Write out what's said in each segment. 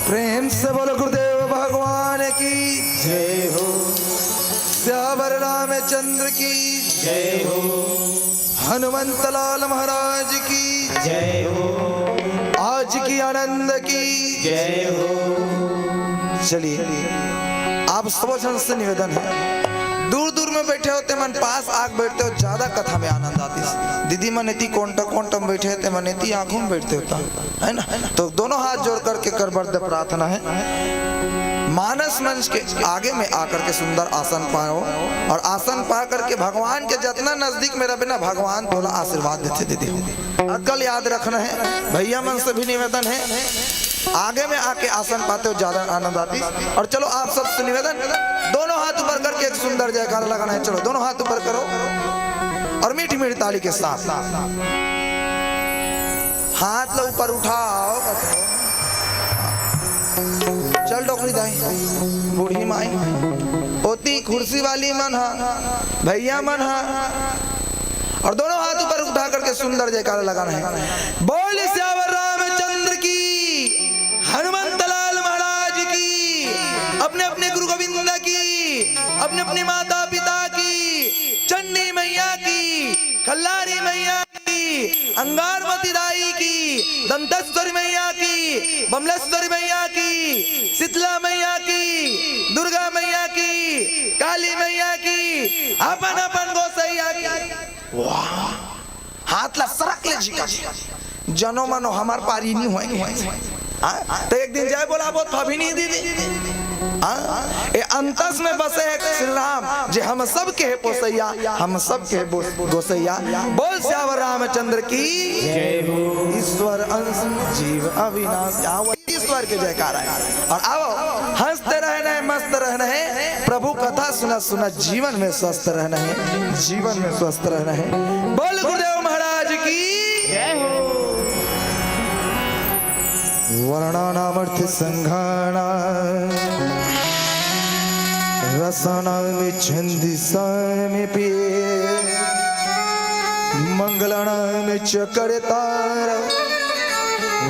प्रेम से बोलो गुरुदेव भगवान की जय हो, श्यावर रामचंद्र की जय हो, हनुमंत लाल महाराज की जय हो, आज की आनंद की जय हो। चलिए आप सब से निवेदन है, दूर दूर में बैठे होते मन पास आ आग बैठते हो ज्यादा कथा में आनंद आती है। दीदी मनेती कोंटम बैठे थे, मनेती आंखों में बैठते होता है ना। तो दोनों हाथ जोड़ करके कर बर्द प्रार्थना है, मानस मंच के आगे में आकर के सुंदर आसन पाओ और आसन पा करके भगवान के जितना नजदीक में रहे ना भगवान थोड़ा आशीर्वाद देते दीदी। अकल याद रखना है, भैया मन से भी निवेदन है, आगे में आके आसन पाते हो ज्यादा आनंद आती। और चलो आप सबसे निवेदन, दोनों हाथ ऊपर करके एक सुंदर जयकारा लगाना है। चलो दोनों हाथ ऊपर करो और मीठी मीठी ताली के साथ हाथ लो ऊपर उठाओ। चल डोकरी दाई बूढ़ी माई होती कुर्सी वाली मन हा, भैया मन हा, और दोनों हाथ ऊपर उठा करके सुंदर जयकारा लगाना है। बोल श्यावर रामचंद्र की, हनुमंत लाल महाराज की, अपने अपने गुरु गोविंद की, अपने अपने माता पिता की, चंडी मैया की, खल्लारी मैया की, अंगारवती दाई की, दंतेश्वरी मैया की, बमलेश्वरी मैया की, शीतला मैया की, दुर्गा मैया की, काली मैया की, अपन अपन गोसैया की। वाह, हाथ ला सरक ले जी का जनो मनो हमार पारी नहीं होएंगे। तो एक दिन जाए बोला बहुत भाभी नहीं दीदी ए अंतस में बसे है श्री राम जे हम सब के है पोसैया, हम सब के है गोसैया। बोल श्यावर रामचंद्र की जय हो। ईश्वर अंश जीव अविनाश, ईश्वर के जयकार है। और आओ हंसते रहना है, मस्त रहना है, प्रभु कथा सुना सुना जीवन में स्वस्थ रहना है, जीवन में स्वस्थ रहना है। बोल गुरुदेव महाराज की जय हो। वर्णानामर्थ संघाना रसानामि छंदिसामि पे मंगलानामि च करतार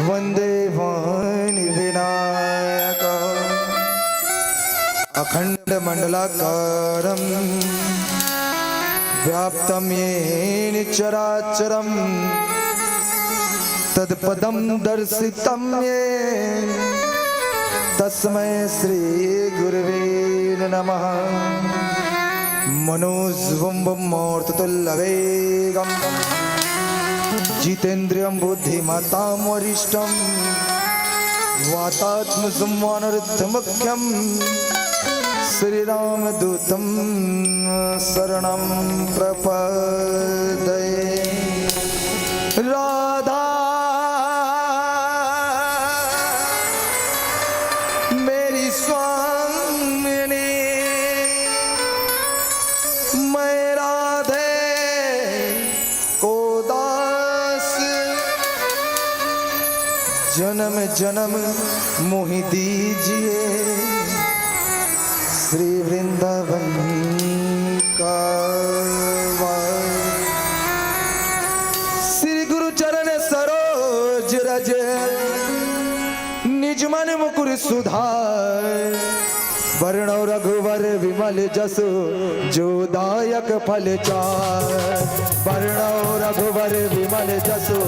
वंदे वाणि विनायक अखंड मंडलाकारं व्याप्तं येन चराचरं तत्पदं दर्शितं येन तस्मै श्री गुरुवे नमः। मनोजवं मूर्ततुल्यवेगं जितेन्द्रियं बुद्धिमतां वरिष्ठं वातात्मजं वानरद्वमुख्यं श्रीरामदूतं शरणं प्रपद्ये। राधा मेरी स्वामिनी, मैं राधे को दास, जन्म जन्म मोहि दीजिए श्री वृंदावन का वास। श्री गुरु चरण सरोज रज निज मन मुकुर सुधार, वर्णो रघुवर विमल जसु जो दायक फल चार। वर्णो रघुवर विमल जसु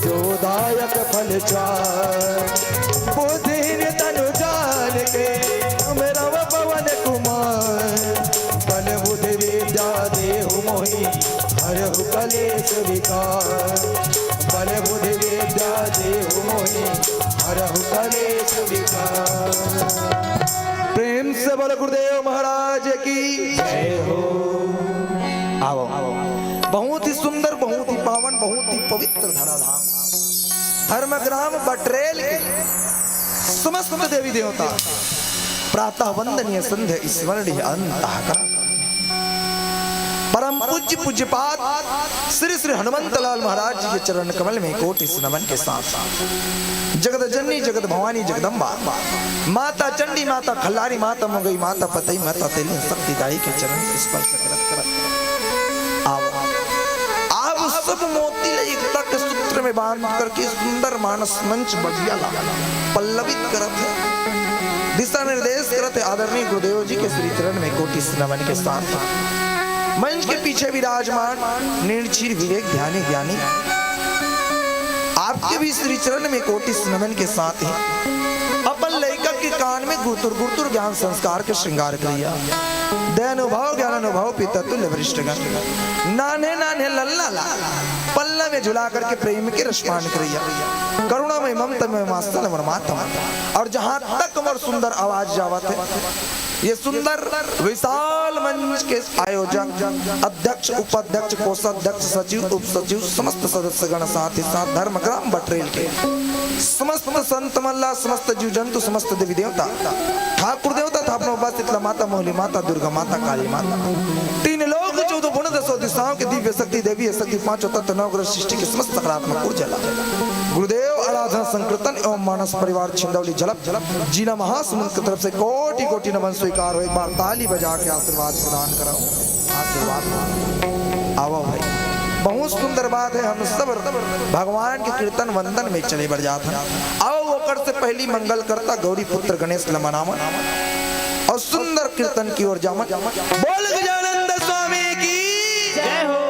जो दायक फल चार। बुद्धिहीन तनु जान के मेरा पवन कुमार, बल बुद्धि विद्या देहु मोहि हरहु कलेश विकार। बल बुद्धि विद्या देहु मोहि हरहु कलेश विकार। प्रेम से बोलो गुरुदेव महाराज की जय हो। आओ बहुत ही सुंदर, बहुत ही पावन, बहुत ही पवित्र धराधाम धर्मग्राम बटरेल के समस्त देवी देवता प्रातः वंदनीय संध्या स्मरणीय अंतः परम पूज्य पूज्यपाद श्री श्री हनुमंत लाल महाराज जी के चरण कमल में कोटि नमन के साथ जगत जननी जगत भवानी जगदम्बा माता चंडी माता खल्लारी माता मंगई माता पतई माता तेली शक्तिदायी के चरण स्पर्श करत आप सब मोती एकता के सूत्र में बांध करके सुंदर मानस मंच बढ़िया पल्लवित करत है, दिशा निर्देश करत है आदरणीय गुरुदेव जी के श्री चरण में कोटि नमन के साथ। मंच के पीछे विराजमान निर्चीर विवेक ध्यानी ज्ञानी आपके भी श्री चरण में कोटि नमन के साथ ही अपन लयका के कान में गुरतुर गुरतुर ज्ञान संस्कार के श्रृंगार करिया। दयानुभाव ज्ञानानुभाव पिता तुल्य वरिष्ठ गण नाने नाने लल्ला ला पल्ला में झुला करके प्रेम के रसपान करिया करुणामय ममतामय मास्तल माता और जहां तक और सुंदर आवाज जावत है ये सुंदर विशाल मंच के आयोजक अध्यक्ष उपाध्यक्ष कोषाध्यक्ष सचिव उप सचिव समस्त सदस्य गण साथ ही साथ धर्मग्राम बटरेल के समस्त संत मल्ला समस्त जीव जंतु समस्त देवी देवता ठाकुर देवता थापनो उपस्थित माता मोहली माता दुर्गा माता काली माता तीन लोग 14 गुण 10 दिशाओं के दिव्य शक्ति देवी शक्ति पांचों तत्व नवग्रह सृष्टि के समस्त सकारात्मक ऊर्जा गुरुदेव आराधना संकीर्तन एवं मानस परिवार छिंदौली झलक जीना महासमुद्र की तरफ से कोटि कोटि नमन स्वीकार हो। एक बार ताली बजा के आशीर्वाद प्रदान करो। आशीर्वाद आओ भाई, बहुत सुंदर बात है। हम सब भगवान के कीर्तन वंदन में चले बढ़ जाते हैं। आओ वो कर से पहली मंगल करता गौरी पुत्र गणेश लमनामन और सुंदर कीर्तन की ओर जामन। बोल गजानंद स्वामी की जय हो।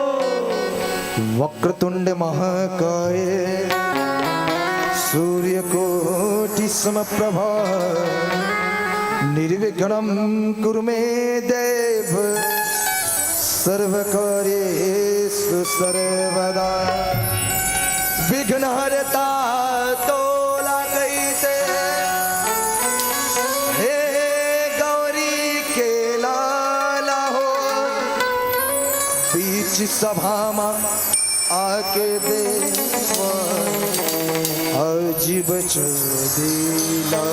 वक्रतुंड महाकाय सूर्यकोटि समप्रभा निर्विघ्नं कुरु मे देव सर्वकार्येषु सर्वदा। विघ्नहर्ता तोला कहते हे गौरी के लाला हो। बीच सभा में आके देवा अजीब दिला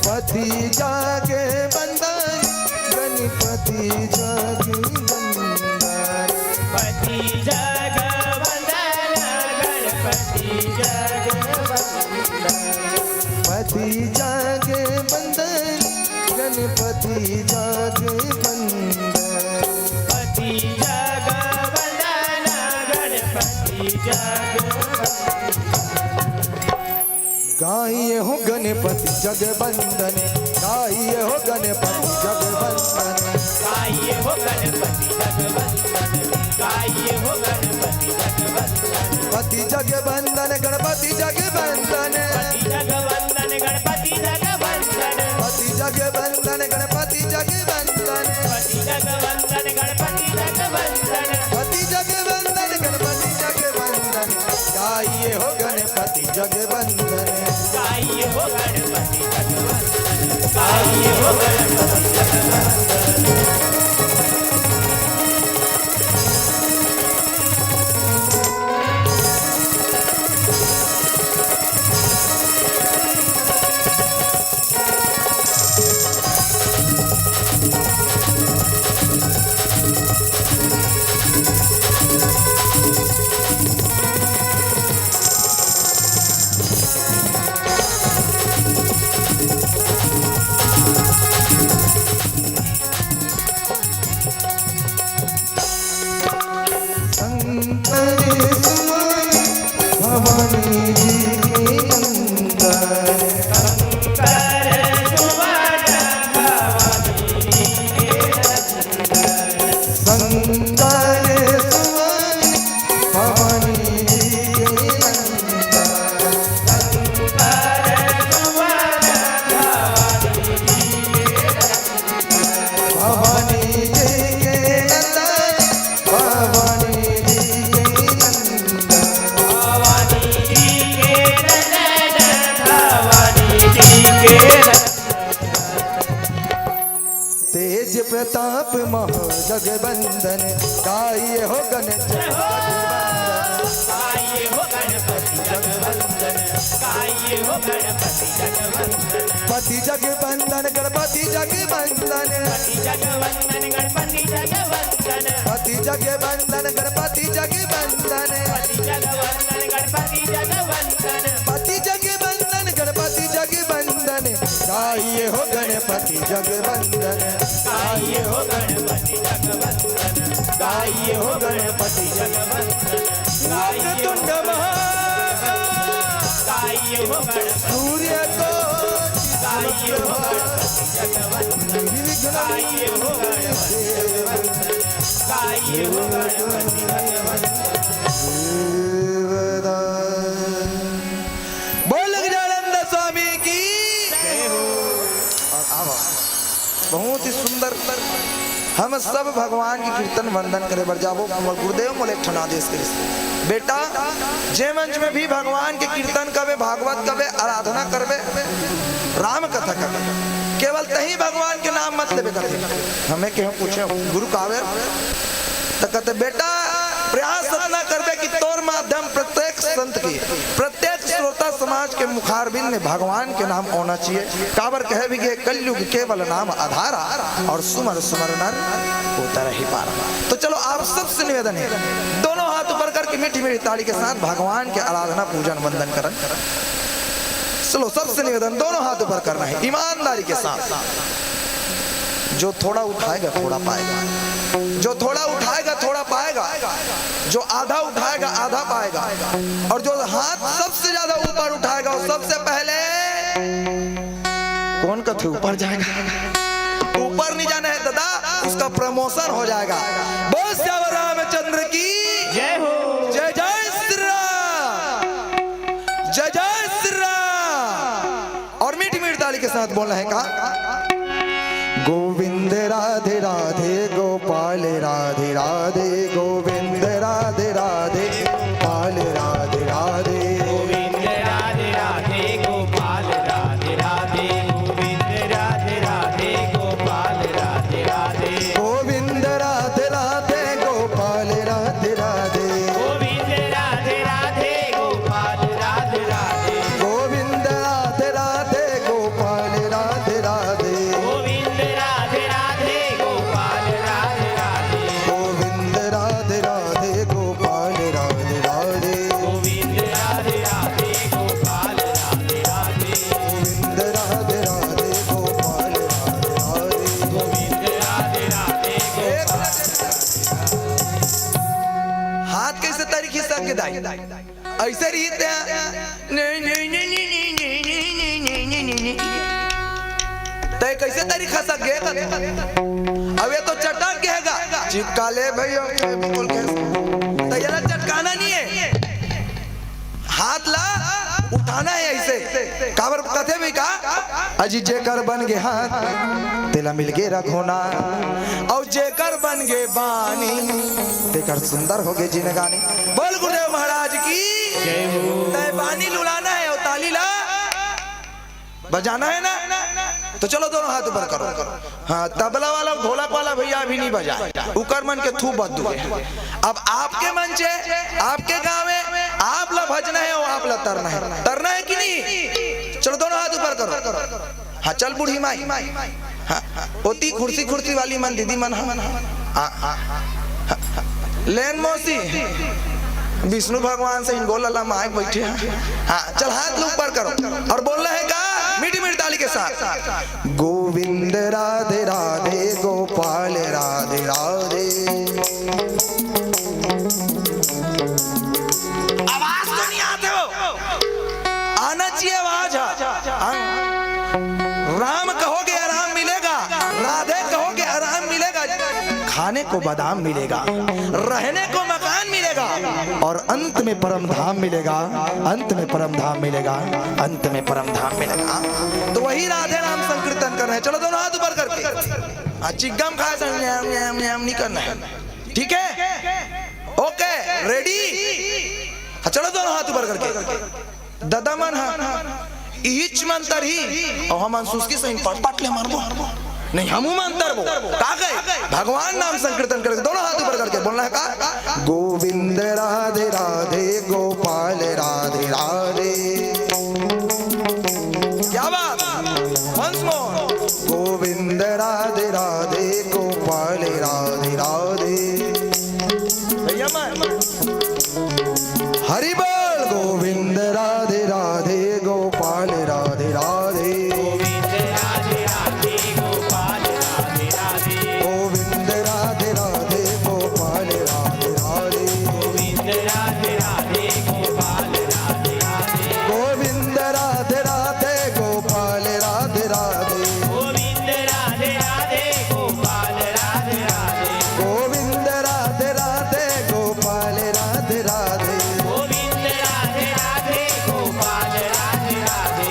पति जागे बंदन गणपति जागे बंदन पति जागे बंदन गणपति जागे बंदन पति जागे बंदन गणपति जागे बंदन पति जागे बंदन गणपति जागे गाइए हो गणपति जगबंदन गाइए हो गणपति जगबंदन गाइए हो गणपति जगबंदन गाइए हो गणपति जगबंदन पति जगबंदन गणपति जगबंदन पति जगबंदन गणपति जगबंदन पति जगबंदन गणपति जगबंदन पति जगबंदन पति जगबंदन गणपति जगबंदन पति जगबंदन गणपति जगबंदन गाइए हो गणपति जगबंदन गाइए हो गणपति जगबंदन गाइए हो गणपति जगबंदन। प्रताप महो जगबंदन गाइए हो गणेश गाइए हो गणपति जगवंदन, गाइए हो गणपति जगवंदन, पति जगबंदन गणपति जगबंदन पति जगवंदन गणपति जगवंदन, पति जगबंदन गणपति जगबंदन पति जगवंदन गणपति जगवंदन, पति जगबंदन गणपति जगबंदन गाइए हो गणपति जगबंदन गाइए हो गणपति जगवंदन, गाइए हो गणपति जगवंदन, वक्रतुंड महाकाय गाइए हो गणपति, सूर्य को गाइए हो गणपति जगवंदन, गाइए हो गणपति जगवंदन, गाइए हो गणपति जगवंदन। बोल गजानंद स्वामी की बहुत ही सुंदर हम सब भगवान की कीर्तन वंदन करे बर जाबो मोर गुरुदेव मोले ठन आदेश करे बेटा जे मंच में भी भगवान के कीर्तन कबे भागवत कबे आराधना करबे राम कथा करबे केवल तही भगवान के नाम मत लेबे करते हमें केहू पूछे गुरु कावे तो कहते बेटा प्रयास इतना करबे कि तोर माध्यम प्रत्येक संत की प्रत्येक श्रोता समाज के मुखारबिंद में भगवान के नाम होना चाहिए काबर कहे भी कि कलयुग केवल नाम आधारा और सुमर सुमर नर होता रही पारा। तो चलो आप सबसे निवेदन है दोनों हाथ ऊपर करके मीठी मीठी ताली के साथ भगवान के आराधना पूजन वंदन करन। चलो सबसे निवेदन दोनों हाथ ऊपर करना है ईमानदारी के साथ। जो थोड़ा उठाएगा थोड़ा पाएगा, जो थोड़ा उठाएगा थोड़ा पाएगा, जो आधा उठाएगा आधा पाएगा और जो हाथ सबसे ज्यादा ऊपर उठाएगा वो सबसे पहले कौन का थे ऊपर जाएगा। ऊपर नहीं जाना है दादा उसका प्रमोशन हो जाएगा। बोल श्याम रामचंद्र की जय हो, जय जय श्री राम, जय जय श्री राम। और मीठी मीठी ताली के साथ बोलना है का गोविंद राधे राधे गोपाल राधे राधे गोविंद राधे राधे गोपाल राधे राधे गोविंद राधे राधे गोपाल राधे राधे, गोविंद राधे राधे गोपाल राधे राधे, गोविंद राधे राधे गोपाल राधे राधे गोविंद राधे राधे गोपाल राधे राधे, गोविंद राधे राधे गोपाल राधे राधे गोविंद राधे राधे गोपाल राधे राधे, गोविंद राधे राधे गोपाल राधे राधे गोविंद राधे राधे गोपाल राधे राधे, गोविंद राधे राधे गोपाल राधे राधे गोविंद राधे राधे गोपाल। हाथ कैसे तरीके से के दाई ऐसे रीते तय कैसे तरीका से गे अब ये तो चटक गेगा चिपका ले भैया बिल्कुल तो ये चटकाना नहीं है हाथ ला उठाना है ऐसे काबर कथे भी का अजी जेकर बन गे हाथ तेला मिल गे रखोना और जेकर बन गे बानी तेकर सुंदर हो गे जिनगानी। बोल गुरुदेव महाराज की जय हो, तय बानी लुलाना है और ताली ला बजाना है ना। तो चलो दोनों हाथ ऊपर करो। हाँ तबला वाला ढोलक वाला भैया अभी नहीं बजाए उकर मन के थू बदू। अब आपके मन से आपके गाँव में आप ला भजना है और आप ला तरना है कि नहीं। चलो दोनों हाथ ऊपर करो। हाँ चल बूढ़ी माई हाँ होती कुर्सी कुर्सी वाली मन दीदी मन लेन मौसी विष्णु भगवान से इनको लला माए बैठे हैं। हाँ चल हाथ ऊपर करो और बोलना है का मीठी मीठी ताली के साथ गोविंद राधे राधे गोपाल राधे राधे। आवाज तो नहीं आते हो आना चाहिए आवाज। राम कहोगे आराम मिलेगा, राधे कहोगे आराम मिलेगा, खाने को बादाम मिलेगा, रहने को मकान मिलेगा और अंत में परम धाम मिलेगा, अंत में परम धाम मिलेगा, अंत में परम धाम मिलेगा। तो वही राधे नाम संकीर्तन कर रहे हैं। चलो दोनों हाथ ऊपर करके चिगम खाए नहीं करना है ठीक है ओके रेडी। चलो दोनों हाथ ऊपर करके दादा मन ईच मन तरही और हम सुस्की सही पटले मारबो नहीं हम अंतर वो का गए भगवान नाम संकीर्तन करके दोनों हाथ ऊपर करके बोलना है का गोविंद राधे राधे गोपाल राधे राधे। क्या बात वंस मोर गोविंद राधे राधे गोपाल राधे राधे। भैया हरि बोल गोविंद राधे राधे गोपाल राधे राधे। गोविंद राधे राधे गोपाल राधे राधे गोविंद राधे राधे गोपाल राधे राधे। गोविंद राधे राधे गोपाल राधे राधे गोविंद राधे राधे गोपाल राधे राधे। गोविंद राधे राधे गोपाल राधे राधे गोविंद राधे राधे गोपाल राधे राधे। गोविंद राधे राधे गोपाल राधे राधे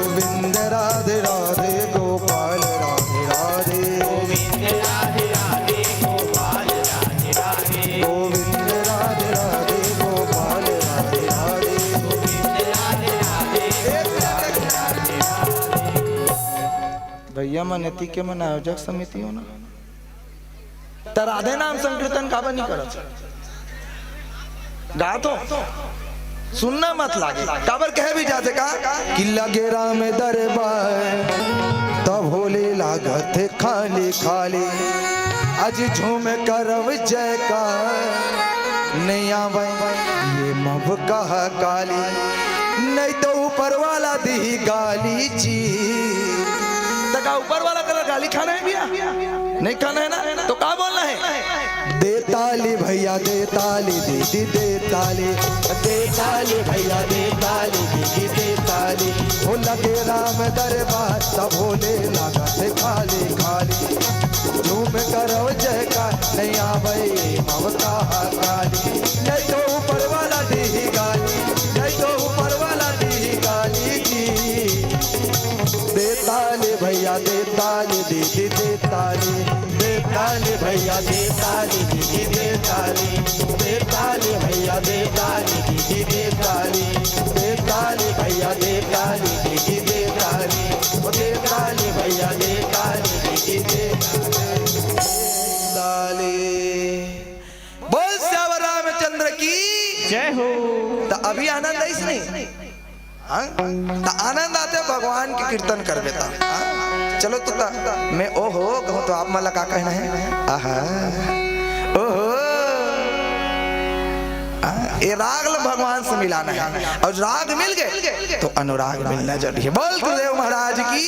गोविंद राधे राधे गोपाल राधे राधे। गोविंद राधे राधे गोपाल राधे राधे गोविंद राधे राधे गोपाल राधे राधे। गोविंद राधे राधे भैया मनती के मन आयोजक समिति हो ना त राधे नाम संकीर्तन का नहीं करत गा तो सुनना मत लागे काबर कहे भी जाते का कि लगे राम दरबार तब भोले लागत खाली खाली अज झूम करव जयकार नहीं आवे ये मब कहा काली नहीं तो ऊपर वाला दी गाली जी तका ऊपर वाला कलर गाली खाना है भैया नहीं खाना है ना तो क्या बोलना है दे ताली भैया दे ताली दीदी दे ताली भैया दे ताली दीदी दे ताली हो लगे राम दरबार सब भोले लागत खाली खाली झूम करो जयकार नहीं आवे ममता काली नहीं तो ऊपर वाला दी गाली नहीं तो ऊपर वाला दी गाली जी दे ताली भैया दे ताली दीदी दे ताली भैया दे ताली दीदी दे ताली भैया दे ताली दीदी दे ताली भैया दे ताली दीदी दे ताली भैया दे ताली दीदी दे ताली। बोल श्यावर रामचंद्र की जय हो तो अभी आनंद है नहीं हाँ? तो आनंद आते भगवान के कीर्तन कर बेटा हाँ? चलो तो मैं ओहो कहूँ तो आप मला का कहना है आहा ओहो ये राग भगवान से मिलाना है और राग मिल गए तो अनुराग मिलना जरूरी है। बोल गुरुदेव महाराज की।